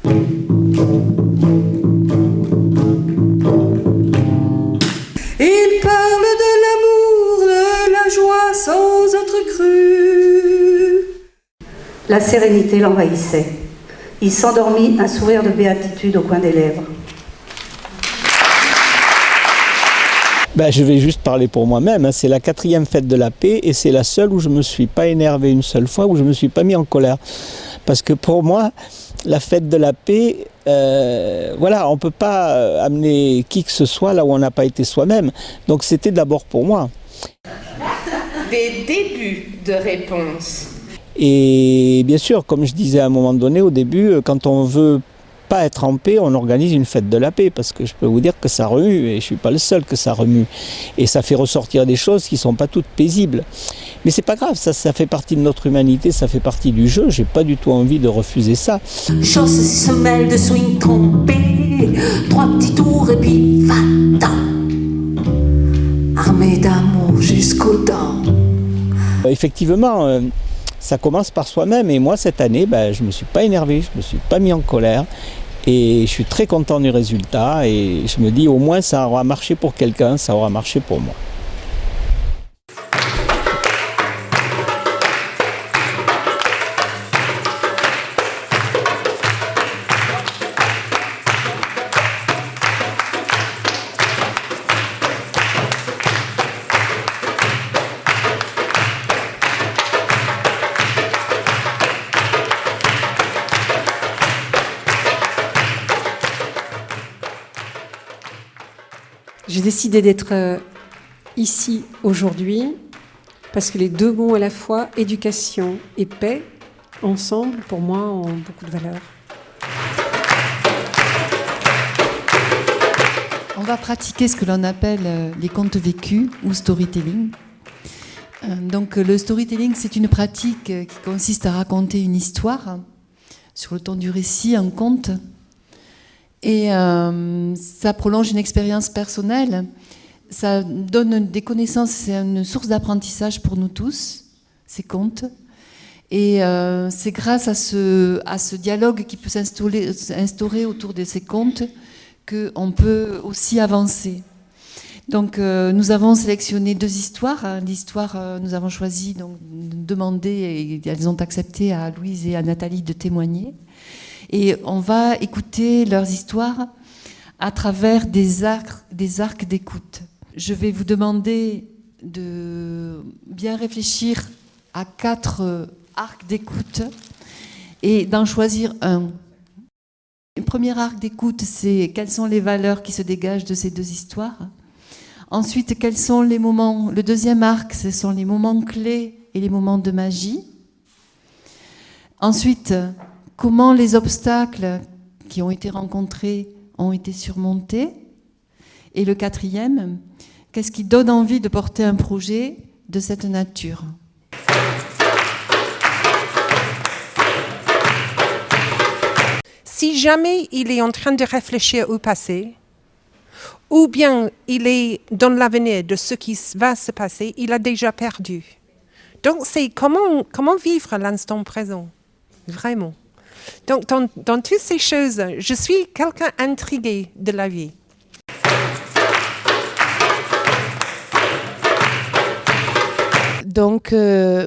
Il parle de l'amour, de la joie sans être cru. La sérénité l'envahissait. Il s'endormit, un sourire de béatitude au coin des lèvres. Je vais juste parler pour moi-même. C'est la 4e fête de la paix et c'est la seule où je ne me suis pas énervé une seule fois, où je ne me suis pas mis en colère. Parce que pour moi, la fête de la paix, on ne peut pas amener qui que ce soit là où on n'a pas été soi-même. Donc c'était d'abord pour moi. Des débuts de réponse. Et bien sûr, comme je disais à un moment donné au début, quand on veut pas être en paix, on organise une fête de la paix, parce que je peux vous dire que ça remue, et je ne suis pas le seul que ça remue. Et ça fait ressortir des choses qui ne sont pas toutes paisibles. Mais c'est pas grave, ça fait partie de notre humanité, ça fait partie du jeu, j'ai pas du tout envie de refuser ça. Chausses et semelles de swing trompé, 3 petits tours et puis va-t'en. Armée d'amour jusqu'aux dents. Effectivement, ça commence par soi-même, et moi cette année, je ne me suis pas énervé, je ne me suis pas mis en colère, et je suis très content du résultat, et je me dis au moins ça aura marché pour quelqu'un, ça aura marché pour moi. J'ai décidé d'être ici aujourd'hui parce que les deux mots à la fois, éducation et paix, ensemble, pour moi, ont beaucoup de valeur. On va pratiquer ce que l'on appelle les contes vécus ou storytelling. Donc le storytelling, c'est une pratique qui consiste à raconter une histoire sur le ton du récit, un conte. Et ça prolonge une expérience personnelle, ça donne des connaissances, c'est une source d'apprentissage pour nous tous, ces contes. Et c'est grâce à ce dialogue qui peut s'instaurer autour de ces contes qu'on peut aussi avancer. Donc nous avons sélectionné 2 histoires. L'histoire, nous avons choisi donc, de demander, et elles ont accepté à Louise et à Nathalie de témoigner. Et on va écouter leurs histoires à travers des arcs d'écoute. Je vais vous demander de bien réfléchir à 4 arcs d'écoute et d'en choisir un. Le premier arc d'écoute, c'est quelles sont les valeurs qui se dégagent de ces 2 histoires. Ensuite, quels sont les moments. Le deuxième arc, ce sont les moments clés et les moments de magie. Ensuite, comment les obstacles qui ont été rencontrés ont été surmontés. Et le 4e, qu'est-ce qui donne envie de porter un projet de cette nature? Si jamais il est en train de réfléchir au passé, ou bien il est dans l'avenir de ce qui va se passer, il a déjà perdu. Donc c'est comment vivre l'instant présent, vraiment. Donc, dans toutes ces choses, je suis quelqu'un intrigué de la vie. Donc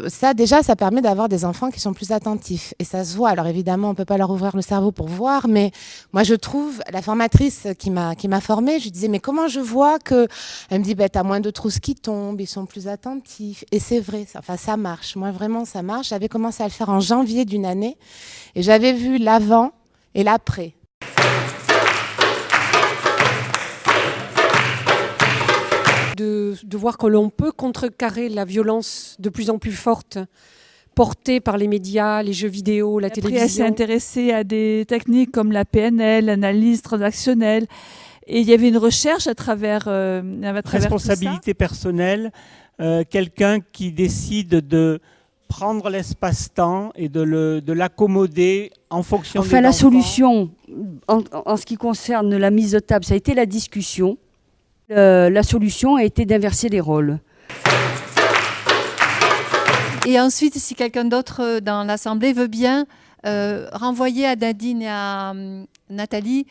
ça, déjà, ça permet d'avoir des enfants qui sont plus attentifs. Et ça se voit. Alors évidemment, on ne peut pas leur ouvrir le cerveau pour voir, mais moi, je trouve, la formatrice qui m'a formée, je lui disais, mais comment je vois que... Elle me dit, t'as moins de trousses qui tombent, ils sont plus attentifs. Et c'est vrai, ça marche. Moi, vraiment, ça marche. J'avais commencé à le faire en janvier d'une année et j'avais vu l'avant et l'après. De voir que l'on peut contrecarrer la violence de plus en plus forte portée par les médias, les jeux vidéo, la télévision. Elle s'est intéressée à des techniques comme la PNL, l'analyse transactionnelle. Et il y avait une recherche à travers responsabilité personnelle, quelqu'un qui décide de prendre l'espace-temps et de l'accommoder en fonction des enfants. La solution, en ce qui concerne la mise de table, ça a été la discussion. La solution a été d'inverser les rôles. Et ensuite, si quelqu'un d'autre dans l'Assemblée veut bien renvoyer à Nadine et à Nathalie.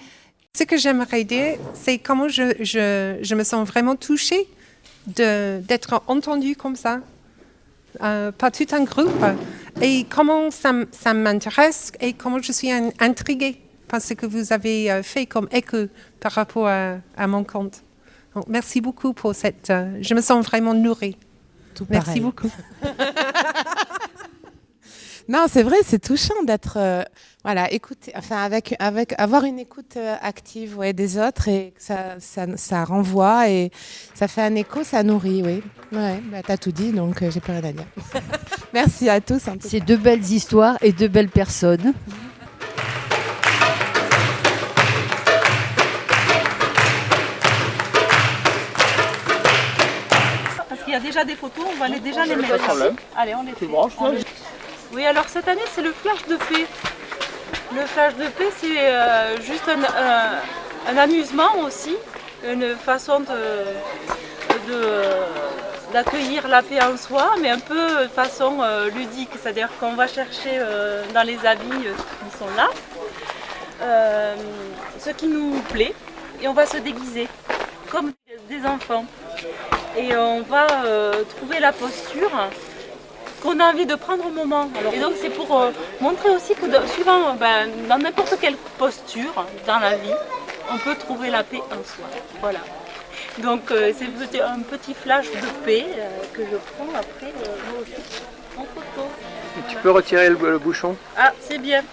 Ce que j'aimerais dire, c'est comment je me sens vraiment touchée d'être entendue comme ça, par tout un groupe, et comment ça m'intéresse et comment je suis intriguée par ce que vous avez fait comme écho par rapport à mon conte. Donc, merci beaucoup pour cette... je me sens vraiment nourrie. Tout Merci pareil. beaucoup. Non, c'est vrai, c'est touchant d'être, écouter, enfin avoir une écoute active, des autres, et que ça renvoie et ça fait un écho, ça nourrit, oui. Ouais, t'as tout dit, donc j'ai plus rien à dire. Merci à tous. C'est de belles histoires et de belles personnes. Parce qu'il y a déjà des photos, on va déjà les mettre. Allez, on les fait. Oui, alors cette année, c'est le flash de paix. Le flash de paix, c'est juste un amusement aussi, une façon d'accueillir la paix en soi, mais un peu de façon ludique. C'est-à-dire qu'on va chercher dans les habits qui sont là ce qui nous plaît et on va se déguiser comme des enfants. Et on va trouver la posture qu'on a envie de prendre au moment. Et donc c'est pour montrer aussi que suivant, dans n'importe quelle posture dans la vie, on peut trouver la paix en soi. Voilà. Donc c'est un petit flash de paix que je prends après moi aussi en photo. Et tu peux retirer le bouchon? Ah, c'est bien.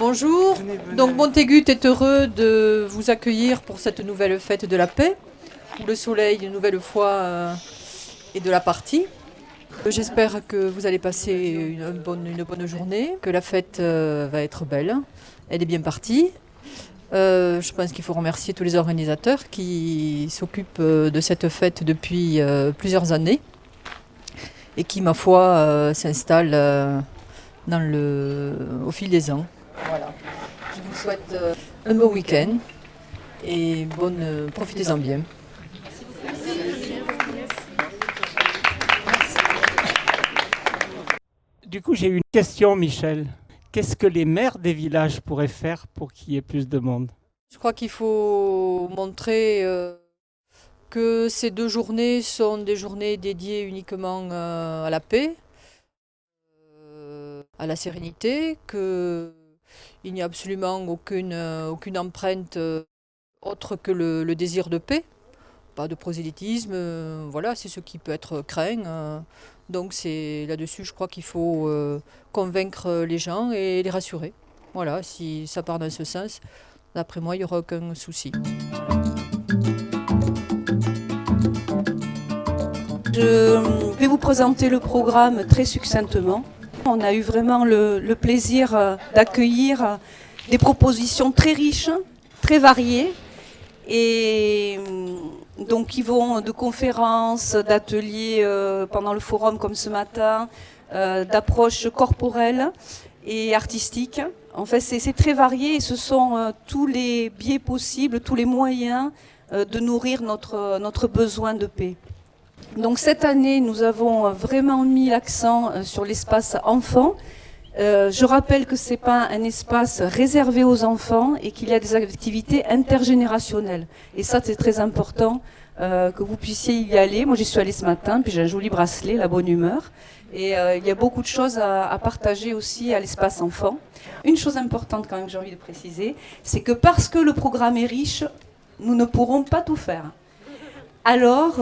Bonjour, donc Montégut est heureux de vous accueillir pour cette nouvelle fête de la paix, où le soleil une nouvelle fois est de la partie. J'espère que vous allez passer une bonne journée, que la fête va être belle, elle est bien partie. Je pense qu'il faut remercier tous les organisateurs qui s'occupent de cette fête depuis plusieurs années et qui, ma foi, s'installent au fil des ans. Voilà. Je vous souhaite un bon week-end et profitez-en bien. Du coup, j'ai une question, Michel. Qu'est-ce que les maires des villages pourraient faire pour qu'il y ait plus de monde? Je crois qu'il faut montrer que ces 2 journées sont des journées dédiées uniquement à la paix, à la sérénité, qu'il n'y a absolument aucune empreinte autre que le désir de paix, pas de prosélytisme, voilà, c'est ce qui peut être craint. Donc c'est là-dessus, je crois qu'il faut convaincre les gens et les rassurer. Voilà, si ça part dans ce sens, d'après moi, il n'y aura aucun souci. Je vais vous présenter le programme très succinctement. On a eu vraiment le plaisir d'accueillir des propositions très riches, très variées, et donc qui vont de conférences, d'ateliers pendant le forum comme ce matin, d'approches corporelles et artistiques. En fait, c'est très varié et ce sont tous les biais possibles, tous les moyens de nourrir notre besoin de paix. Donc cette année, nous avons vraiment mis l'accent sur l'espace enfant. Je rappelle que ce n'est pas un espace réservé aux enfants et qu'il y a des activités intergénérationnelles. Et ça, c'est très important que vous puissiez y aller. Moi, j'y suis allée ce matin, puis j'ai un joli bracelet, la bonne humeur. Et il y a beaucoup de choses à partager aussi à l'espace enfant. Une chose importante quand même que j'ai envie de préciser, c'est que parce que le programme est riche, nous ne pourrons pas tout faire. Alors,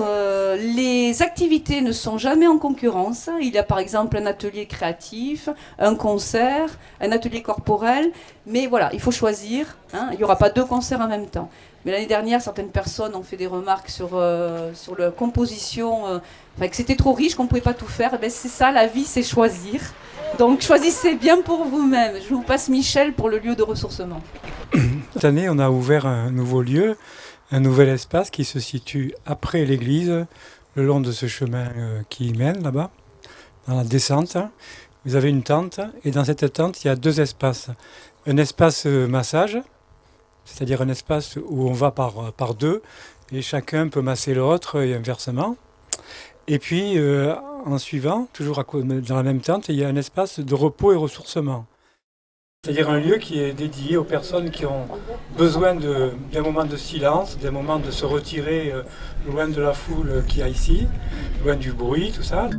les activités ne sont jamais en concurrence. Il y a par exemple un atelier créatif, un concert, un atelier corporel. Mais voilà, il faut choisir. Il n'y aura pas 2 concerts en même temps. Mais l'année dernière, certaines personnes ont fait des remarques sur la composition, que c'était trop riche, qu'on ne pouvait pas tout faire. C'est ça, la vie, c'est choisir. Donc choisissez bien pour vous-même. Je vous passe Michel pour le lieu de ressourcement. Cette année, on a ouvert un nouveau lieu, un nouvel espace qui se situe après l'église, le long de ce chemin qui mène là-bas, dans la descente. Vous avez une tente, et dans cette tente, il y a 2 espaces. Un espace massage, c'est-à-dire un espace où on va par 2, et chacun peut masser l'autre et inversement. Et puis, en suivant, toujours dans la même tente, il y a un espace de repos et ressourcement. C'est-à-dire un lieu qui est dédié aux personnes qui ont besoin d'un moment de silence, d'un moment de se retirer loin de la foule qu'il y a ici, loin du bruit, tout ça.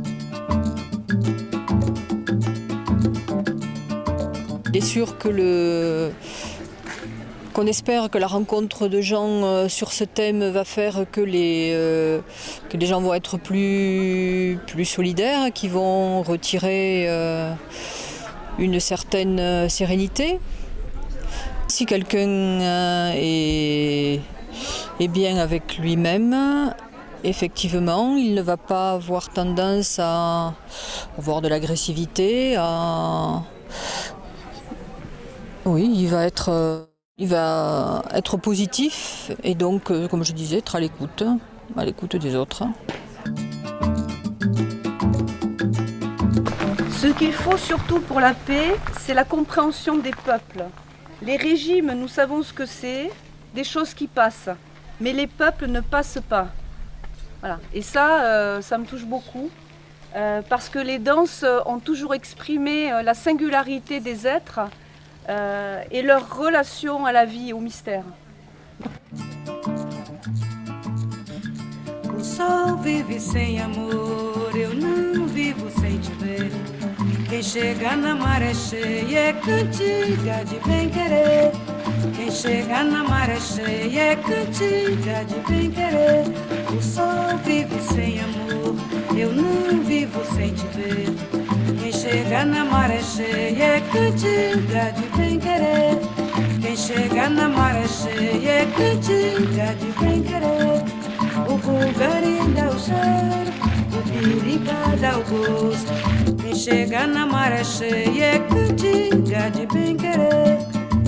Il est sûr qu'on espère que la rencontre de gens sur ce thème va faire que les gens vont être plus solidaires, qui vont retirer une certaine sérénité. Si quelqu'un est bien avec lui-même, effectivement, il ne va pas avoir tendance à avoir de l'agressivité, oui, il va être positif et donc, comme je disais, être à l'écoute des autres. Ce qu'il faut surtout pour la paix, c'est la compréhension des peuples. Les régimes, nous savons ce que c'est, des choses qui passent, mais les peuples ne passent pas. Voilà. Et ça, ça me touche beaucoup, parce que les danses ont toujours exprimé la singularité des êtres, et leur relation à la vie, au mystère. O sol vive sem amor, eu não vivo sem te ver. Quem chega na maré cheia é cantiga de bem-querer. Quem chega na maré cheia é cantiga de bem-querer. O sol vive sem amor, eu não vivo sem te ver. Quem chega na maré cheia é cantiga de bem-querer. Quem chega na maré cheia é cantiga de bem-querer. O bulgari dá o cheiro, o biriba dá o gosto. Quem chega na maré cheia é cantiga de bem-querer.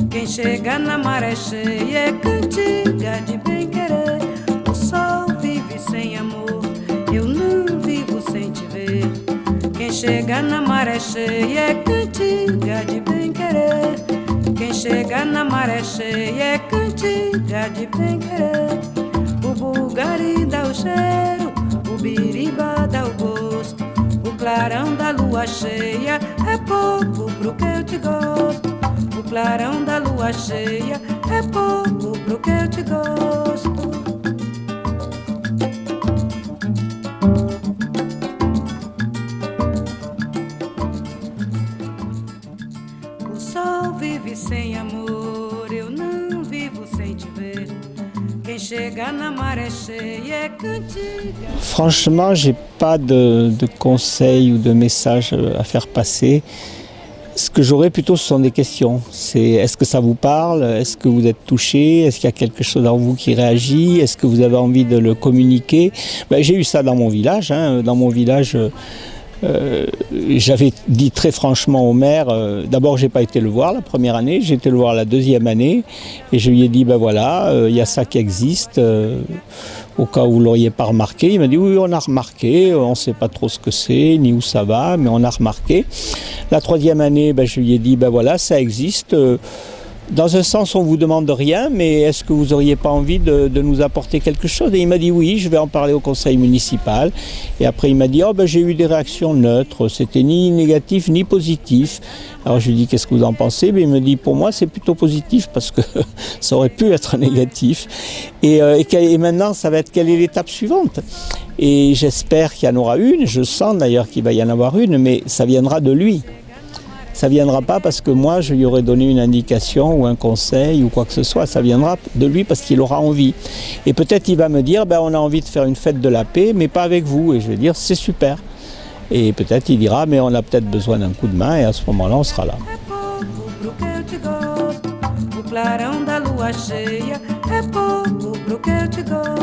Quem chega na maré cheia é cantiga de bem-querer. O sol vive sem amor, eu não vivo sem te ver. Quem chega na maré cheia é cantiga de bem-querer. Quem chega na maré cheia é cantiga de bem-querer. O bulgari dá o cheiro, o biriba dá o gosto. O clarão da lua cheia é pouco pro que eu te gosto. O clarão da lua cheia é pouco pro que eu te gosto. O sol vive sem amor, eu não vivo sem te ver. Quem chega na maré cheia é cantiga. Franchement, j'ai pas de conseils ou de messages à faire passer. Ce que j'aurais plutôt, ce sont des questions. C'est est-ce que ça vous parle? Est-ce que vous êtes touché? Est-ce qu'il y a quelque chose en vous qui réagit? Est-ce que vous avez envie de le communiquer? J'ai eu ça dans mon village. Dans mon village, j'avais dit très franchement au maire, d'abord j'ai pas été le voir la première année, j'ai été le voir la deuxième année et je lui ai dit voilà, il y a ça qui existe, au cas où vous l'auriez pas remarqué. Il m'a dit oui, on a remarqué, on sait pas trop ce que c'est ni où ça va, mais on a remarqué. La troisième année, je lui ai dit voilà, ça existe. Dans un sens, on ne vous demande rien, mais est-ce que vous n'auriez pas envie de nous apporter quelque chose? Et il m'a dit oui, je vais en parler au conseil municipal. Et après, il m'a dit j'ai eu des réactions neutres, c'était ni négatif ni positif. Alors je lui ai dit qu'est-ce que vous en pensez? Il me dit pour moi c'est plutôt positif parce que ça aurait pu être négatif. Et maintenant, ça va être quelle est l'étape suivante? Et j'espère qu'il y en aura une, je sens d'ailleurs qu'il va y en avoir une, mais ça viendra de lui. Ça ne viendra pas parce que moi je lui aurais donné une indication ou un conseil ou quoi que ce soit, ça viendra de lui parce qu'il aura envie. Et peut-être il va me dire on a envie de faire une fête de la paix mais pas avec vous, et je vais dire c'est super. Et peut-être il dira mais on a peut-être besoin d'un coup de main, et à ce moment-là on sera là. O clarão da lua cheia é pouco pro que eu te gosto.